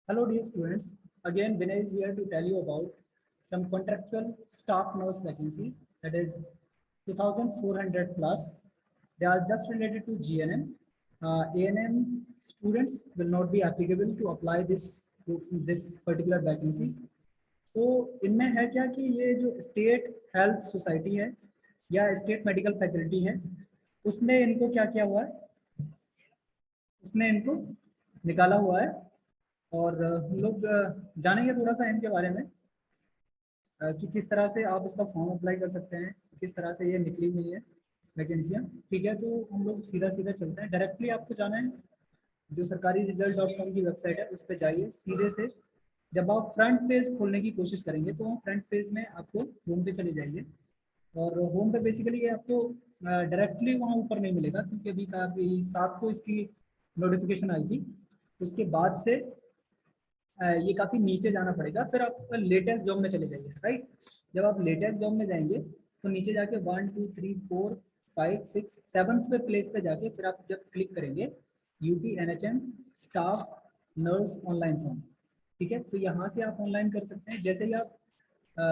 Hello dear students, again Vinay is here to tell you about some contractual staff nurse vacancies, that is 2400 plus. They are just related to GNM. ANM students will not be applicable to apply this particular vacancies. तो इनमें है क्या कि ये जो state health society है या state medical faculty है, उसने इनको क्या किया हुआ है, उसने इनको निकाला हुआ है। और हम लोग जानेंगे थोड़ा सा इनके बारे में कि किस तरह से आप इसका फॉर्म अप्लाई कर सकते हैं, किस तरह से ये निकली हुई है वैकेंसियाँ। ठीक है, तो हम लोग सीधा सीधा चलते हैं। डायरेक्टली आपको जाना है जो सरकारी रिजल्ट.com की वेबसाइट है, उस पर जाइए सीधे से। जब आप फ्रंट पेज खोलने की कोशिश करेंगे तो फ्रंट पेज में आपको होम पे चले जाइए, और होम पे बेसिकली ये आपको डायरेक्टली वहाँ ऊपर नहीं मिलेगा, क्योंकि अभी काफ़ी 7 को इसकी नोटिफिकेशन आई थी। उसके बाद से ये काफ़ी नीचे जाना पड़ेगा, फिर आप लेटेस्ट जॉब में चले जाइए। राइट, जब आप लेटेस्ट जॉब में जाएंगे तो नीचे जाके 1 2 3 4 5 6 7 पे प्लेस पे जाके फिर आप जब क्लिक करेंगे UP NHM staff nurse online form. ठीक है, तो यहाँ से आप ऑनलाइन कर सकते हैं। जैसे ही आप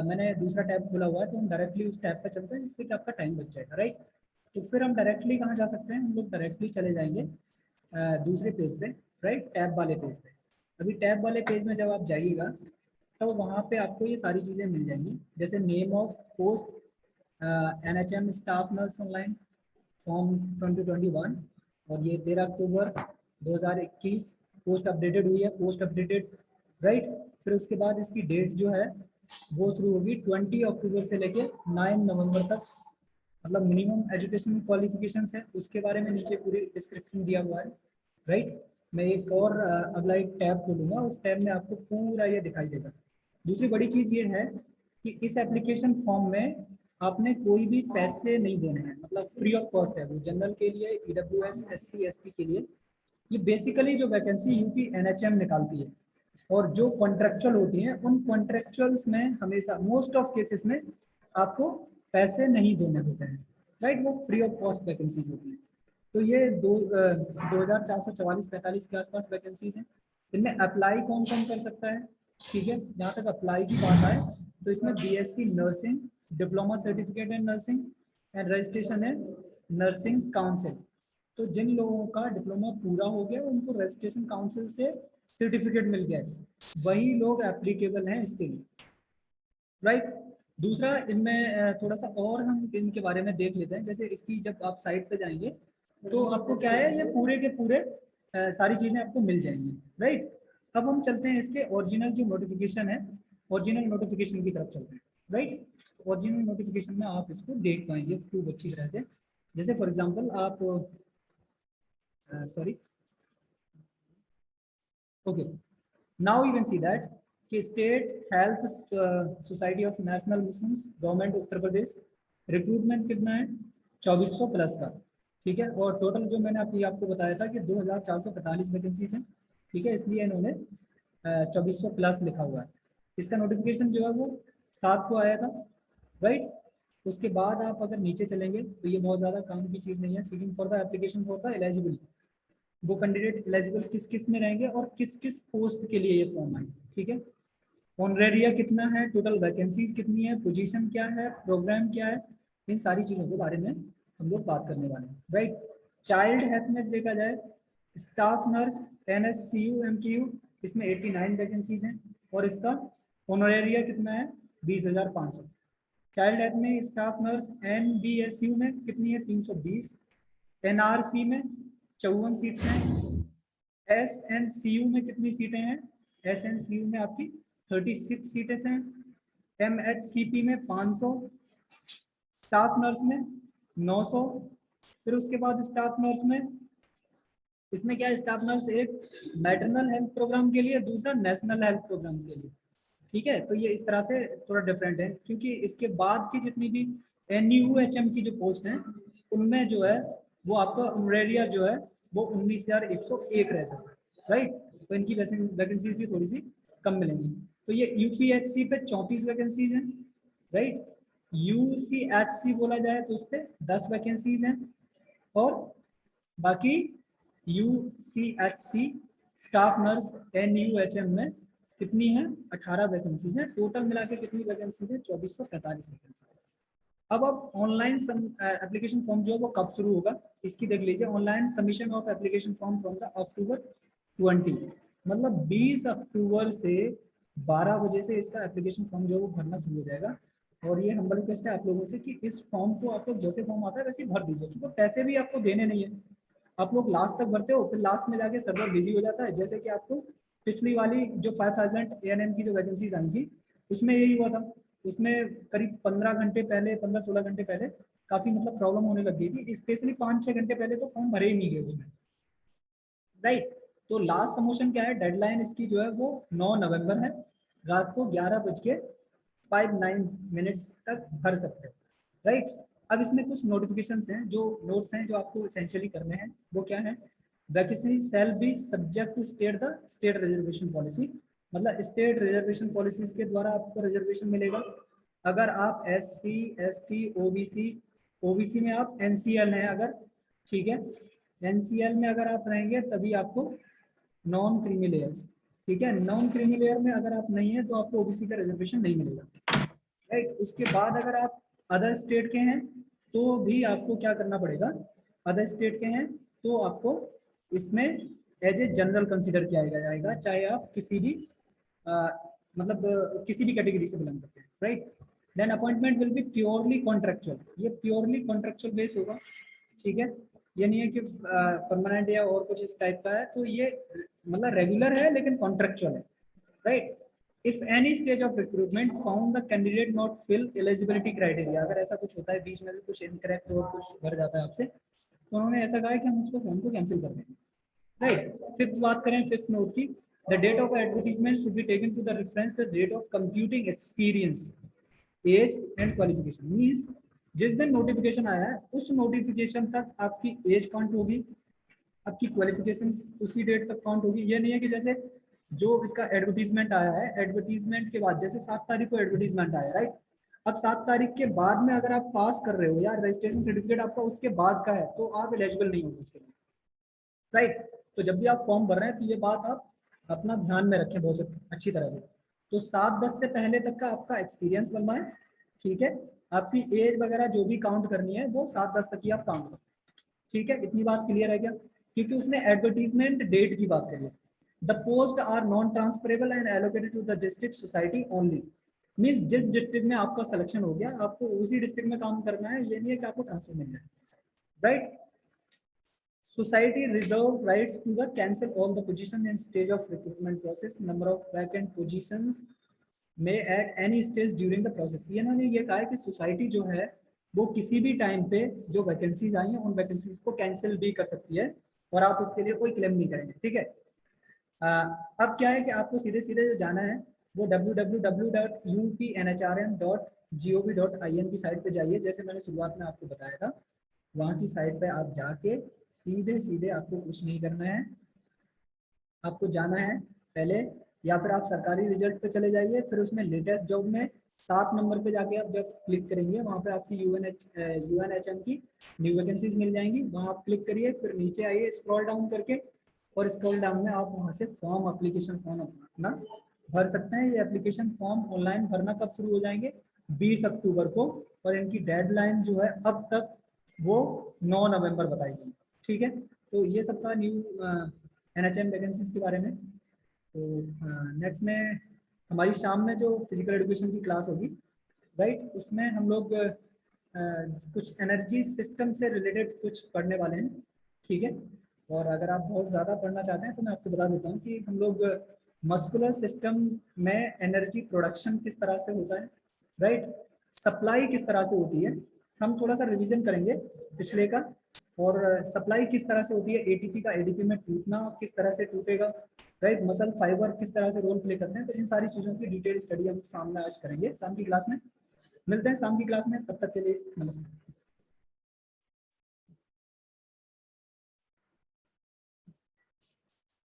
मैंने दूसरा टैब खोला हुआ है तो हम डायरेक्टली उस टैब पे चलते हैं, जिससे कि आपका टाइम बच जाएगा। राइट, तो फिर हम डायरेक्टली कहाँ जा सकते हैं, हम लोग डायरेक्टली चले जाएंगे दूसरे पेज पे। राइट, टैब वाले पेज पे। अभी टैब वाले पेज में जब आप जाइएगा तो वहाँ पे आपको ये सारी चीज़ें मिल जाएंगी, जैसे name of post NHM staff nurse online form 2021, और ये 13 अक्टूबर 2021 पोस्ट अपडेटेड हुई है, पोस्ट अपडेटेड। राइट, फिर उसके बाद इसकी डेट जो है वो शुरू होगी 20 अक्टूबर से लेके 9 नवंबर तक। मतलब मिनिमम एजुकेशन क्वालिफिकेशंस है, उसके बारे में नीचे पूरी डिस्क्रिप्शन दिया हुआ है। राइट, मैं एक और अगला एक टैब खोलूँगा, उस टैब में आपको पूरा ये दिखाई देगा। दूसरी बड़ी चीज़ ये है कि इस एप्लीकेशन फॉर्म में आपने कोई भी पैसे नहीं देने हैं, मतलब फ्री ऑफ कॉस्ट है। वो जनरल के लिए, EWS SC ST के लिए। ये बेसिकली जो वैकेंसी यूपी NHM निकालती है, और जो कॉन्ट्रेक्चुअल होती हैं उन कॉन्ट्रेक्चुअल्स में हमेशा मोस्ट ऑफ केसेस में आपको पैसे नहीं देने होते हैं। राइट, वो फ्री ऑफ कॉस्ट वैकेंसीज होती हैं। तो ये 2444-45 के आसपास वैकेंसीज हैं। इनमें अप्लाई कौन कौन कर सकता है? ठीक है, जहाँ तक अप्लाई की बात आए तो इसमें BSc nursing, diploma certificate in nursing and registration है नर्सिंग काउंसिल। तो जिन लोगों का डिप्लोमा पूरा हो गया उनको रजिस्ट्रेशन काउंसिल से सर्टिफिकेट मिल गया है, वही लोग एप्लीकेबल हैं इसके लिए। राइट, दूसरा इनमें थोड़ा सा और हम इनके बारे में देख लेते हैं। जैसे इसकी जब आप साइट पे जाएंगे तो आपको क्या है, ये पूरे के पूरे सारी चीज़ें आपको मिल जाएंगी। राइट, अब हम चलते हैं इसके ओरिजिनल जो नोटिफिकेशन है, ओरिजिनल नोटिफिकेशन की तरफ चलते हैं। राइट, ओरिजिनल नोटिफिकेशन में आप इसको देख पाएंगे खूब अच्छी तरह से। जैसे फॉर एग्जांपल आप sorry, okay, now you can see that कि state health society of national mission government Uttar Pradesh, recruitment कितना है 2400 प्लस का। ठीक है, और टोटल जो मैंने आपको बताया था कि 2445 वैकेंसीज हैं। ठीक है, इसलिए इन्होंने 2400 प्लस लिखा हुआ है। इसका नोटिफिकेशन जो है वो 7 को आया था। राइट, उसके बाद आप अगर नीचे चलेंगे तो ये बहुत ज़्यादा काम की चीज़ नहीं है। Seeking for the application for the eligibility, वो कैंडिडेट एलिजिबल किस किस में रहेंगे और किस किस पोस्ट के लिए ये फॉर्म आए। ठीक है, ऑनरेरिया कितना है, टोटल वैकेंसीज कितनी है, पोजीशन क्या है, प्रोग्राम क्या है, इन सारी चीज़ों के बारे में हम लोग बात करने वाले हैं। राइट, चाइल्ड हेल्थ में देखा जाए स्टाफ नर्स NSCU MTU, इसमें 89 वैकेंसीज हैं, और इसका ऑनरेरिया कितना है 20,500। चाइल्ड हेल्थ में स्टाफ नर्स NBSU में कितनी है 320, NRC में 54 सीट हैं, SNCU में कितनी सीटें हैं, SNCU में आपकी 36 सीटें हैं, MHCP में 500, स्टाफ नर्स में 900। फिर उसके बाद स्टाफ नर्स में, इसमें क्या है, स्टाफ नर्स एक मैटरनल हेल्थ प्रोग्राम के लिए, दूसरा नेशनल हेल्थ प्रोग्राम के लिए। ठीक है, तो ये इस तरह से थोड़ा डिफरेंट है, क्योंकि इसके बाद की जितनी भी NUHM की जो पोस्ट है उनमें जो है वो आपका ऑनरेरिया जो है वो 19,101 रहता है। राइट, तो इनकी वैकेंसीज भी थोड़ी सी कम मिलेंगी। तो ये UPSC पे 34 वैकेंसीज हैं। राइट, UCHC बोला जाए तो उस पर 10 वैकेंसीज हैं, और बाकी UCHC स्टाफ नर्स NUHM में कितनी है, 18 वैकेंसी है, टोटल मिला के कितनी वैकेंसी है, 2445 वैकेंसी। अब ऑनलाइन एप्लीकेशन फॉर्म जो है वो कब शुरू होगा, इसकी देख लीजिए। Online submission of application form from the October 20, मतलब 20 अक्टूबर से 12 बजे से इसका एप्लीकेशन फॉर्म जो है वो भरना शुरू हो जाएगा। और ये हम्बल रिक्वेस्ट है आप लोगों से कि इस फॉर्म को आप लोग जैसे फॉर्म आता है वैसे ही भर दीजिए, क्योंकि पैसे भी आपको देने नहीं है। आप लोग लास्ट तक भरते हो, फिर लास्ट में जाके सर्वर बिजी हो जाता है। जैसे कि आपको पिछली वाली जो 5000 ANM की जो वैकेंसीज आई थी उसमें यही हुआ था। उसमें करीब 15 घंटे पहले, 15-16 घंटे पहले काफी मतलब प्रॉब्लम होने लग गई थी, स्पेशली 5-6 घंटे पहले तो फॉर्म भरे ही नहीं गए उसमें, राइट। तो लास्ट सबमिशन क्या है, डेडलाइन इसकी जो है वो 9 नवंबर है, रात को 11:59 तक भर सकते हैं, राइट। अब इसमें कुछ नोटिफिकेशंस हैं, जो नोट्स हैं जो आपको एसेंशियली करने हैं, वो क्या है, vacancy shall be subject to state reservation policy, मतलब स्टेट रिजर्वेशन पॉलिसीज के द्वारा आपको रिजर्वेशन मिलेगा। अगर आप SC ST OBC में आप NCL हैं अगर, ठीक है, NCL में अगर आप रहेंगे तभी आपको नॉन क्रीमी लेयर, ठीक है, नॉन क्रीमी लेयर में अगर आप नहीं है तो आपको OBC का रिजर्वेशन नहीं मिलेगा, राइट। उसके बाद अगर आप अदर स्टेट के हैं तो भी आपको क्या करना पड़ेगा, अदर स्टेट के हैं तो आपको इसमें एज ए जनरल कंसिडर किया जाएगा, चाहे आप किसी भी मतलब किसी भी कैटेगरी से बिलोंग करते हैं, right. Then appointment will be purely contractual, ये प्योरली कॉन्ट्रेक्चुअल बेस होगा, ठीक है। ये नहीं है कि परमानेंट या और कुछ इस टाइप का है, तो ये मतलब रेगुलर है लेकिन कॉन्ट्रेक्चुअल है, right. If any stage of recruitment found the candidate not fill eligibility criteria, अगर ऐसा कुछ होता है बीच में भी कुछ इनकरेक्ट और कुछ भर जाता है आपसे, तो उन्होंने ऐसा कहा है कि हम उसको फॉर्म को कैंसिल कर देंगे, राइट। फिफ्थ बात करें, फिफ्थ नोट की, the date of advertisement should be taken to the reference the date of computing experience age and qualification, means जिस दिन नोटिफिकेशन आया है उस नोटिफिकेशन तक आपकी एज काउंट होगी, आपकी क्वालिफिकेशंस उसी डेट तक काउंट होगी। ये नहीं है कि जैसे जो इसका एडवर्टीजमेंट आया है, एडवर्टीजमेंट के बाद जैसे 7 तारीख को एडवर्टीजमेंट आया, राइट, अब 7 तारीख के बाद में अगर आप पास कर रहे हो या रजिस्ट्रेशन सर्टिफिकेट आपका उसके बाद का है तो आप एलिजिबल नहीं होंगे उसके लिए, राइट। तो जब भी आप फॉर्म भर रहे हैं तो ये बात आप अपना ध्यान में रखें बहुत अच्छी तरह से। तो 7-10 से पहले तक का आपका एक्सपीरियंस बनना है, ठीक है। आपकी एज वगैरह जो भी काउंट करनी है वो 7-10 तक ही आप काउंट करो, ठीक है। इतनी बात क्लियर है क्या, क्योंकि उसने एडवर्टीजमेंट डेट की बात करी है। The post are non transferable and allocated to the district society only, means जिस डिस्ट्रिक्ट में आपका सिलेक्शन हो गया आपको उसी डिस्ट्रिक्ट में काम करना है, ये नहीं है कि आपको ट्रांसफर मिल जाए, right. Society reserve rights to the cancel all the position in stage of recruitment process. Number of vacant positions may at any stage during the process. ये ना ये कहा है कि सोसाइटी जो है वो किसी भी टाइम पे जो वैकेंसीज आई हैं उन वैकेंसीज को कैंसिल भी कर सकती है और आप उसके लिए कोई क्लेम नहीं करेंगे, ठीक है। अब क्या है कि आपको सीधे सीधे जो जाना है वो www.upnhrm.gov.in की साइट पे जाइए, जैसे मैंने शुरुआत में आपको बताया था। वहाँ की साइट पे आप जाके सीधे सीधे आपको कुछ नहीं करना है, आपको जाना है पहले, या फिर आप सरकारी रिजल्ट पे चले जाइए, फिर उसमें लेटेस्ट जॉब में 7 नंबर पे जाके आप जब क्लिक करेंगे वहाँ पे आपकी UNHM की न्यू वैकेंसीज मिल जाएंगी, वहाँ आप क्लिक करिए, फिर नीचे आइए स्क्रॉल डाउन करके, और स्क्रॉल डाउन में आप वहाँ से फॉर्म एप्लीकेशन फॉर्म अपना भर सकते हैं। ये एप्लीकेशन फॉर्म ऑनलाइन भरना कब शुरू हो जाएंगे, 20 अक्टूबर को, और इनकी डेडलाइन जो है अब तक वो 9 नवंबर बताई गई, ठीक है। तो ये सबका न्यू NHM वैकेंसीज के बारे में। तो नेक्स्ट में हमारी शाम में जो फिजिकल एजुकेशन की क्लास होगी, राइट, उसमें हम लोग कुछ एनर्जी सिस्टम से रिलेटेड कुछ पढ़ने वाले हैं, ठीक है। और अगर आप बहुत ज़्यादा पढ़ना चाहते हैं तो मैं आपको बता देता हूँ कि हम लोग मस्कुलर सिस्टम में एनर्जी प्रोडक्शन किस तरह से होता है, राइट, सप्लाई किस तरह से होती है, हम थोड़ा सा रिवीजन करेंगे पिछले का, और सप्लाई किस तरह से होती है, ATP का ADP में टूटना किस तरह से टूटेगा, राइट, मसल फाइबर किस तरह से रोल प्ले करते हैं। तो इन सारी चीज़ों की डिटेल स्टडी हम सामने आज करेंगे शाम की क्लास में। मिलते हैं शाम की क्लास में, तब तक के लिए नमस्ते।